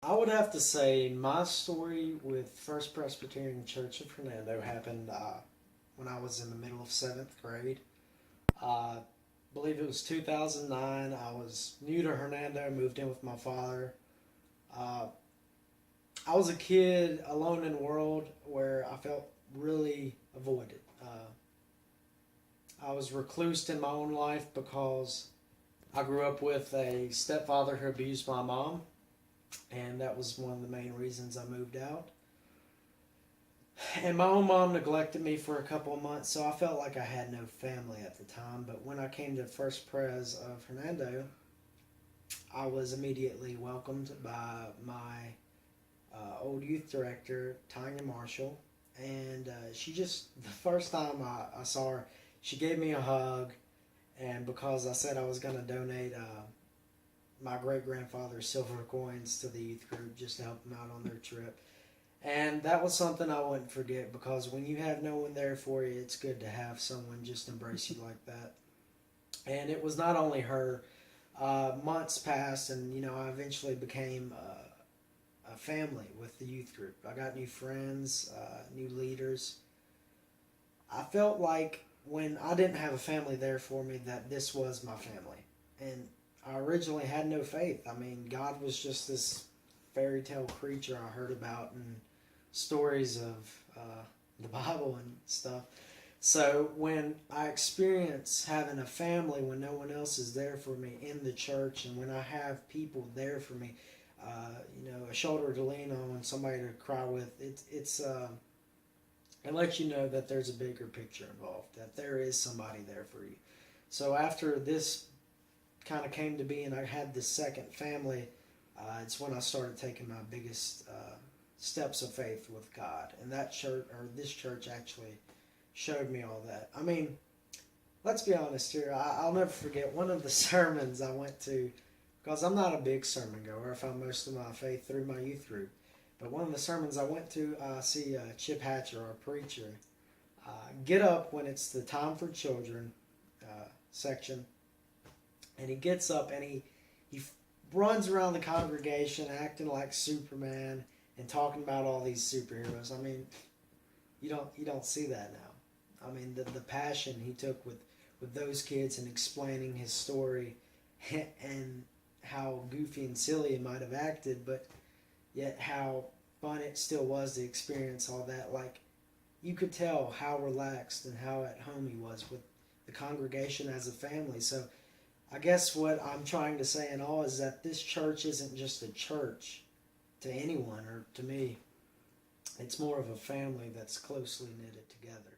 I would have to say my story with First Presbyterian Church of Hernando happened when I was in the middle of seventh grade. I believe it was 2009. I was new to Hernando, moved in with my father. Uh, I was a kid alone in a world where I felt really avoided. I was reclused in my own life because I grew up with a stepfather who abused my mom, and that was one of the main reasons I moved out. And my own mom neglected me for a couple of months, so I felt like I had no family at the time. But when I came to First Pres of Hernando, I was immediately welcomed by my old youth director, Tanya Marshall. And she just, the first time I saw her, she gave me a hug. And because I said I was going to donate my great grandfather's silver coins to the youth group just to help them out on their trip. And that was something I wouldn't forget, because when you have no one there for you, it's good to have someone just embrace you like that. And it was not only her. Months passed, and I eventually became a family with the youth group. I got new friends, new leaders. I felt like when I didn't have a family there for me, that this was my family. And I originally had no faith. I mean, God was just this fairy tale creature I heard about in stories of the Bible and stuff. So when I experience having a family when no one else is there for me in the church, and when I have people there for me, a shoulder to lean on, and somebody to cry with, it lets you know that there's a bigger picture involved, that there is somebody there for you. So after this kind of came to be, and I had this second family, it's when I started taking my biggest steps of faith with God, and that church, or this church, actually showed me all that. I mean, let's be honest here. I'll never forget one of the sermons I went to, because I'm not a big sermon goer. I found most of my faith through my youth group. But one of the sermons I went to, I see Chip Hatcher, our preacher, get up when it's the time for children section, and he gets up and he runs around the congregation acting like Superman and talking about all these superheroes. I mean, you don't see that now. I mean, the passion he took with those kids and explaining his story and how goofy and silly it might have acted, but yet how fun it still was to experience all that. Like, you could tell how relaxed and how at home he was with the congregation as a family. So I guess what I'm trying to say in all is that this church isn't just a church to anyone or to me. It's more of a family that's closely knitted together.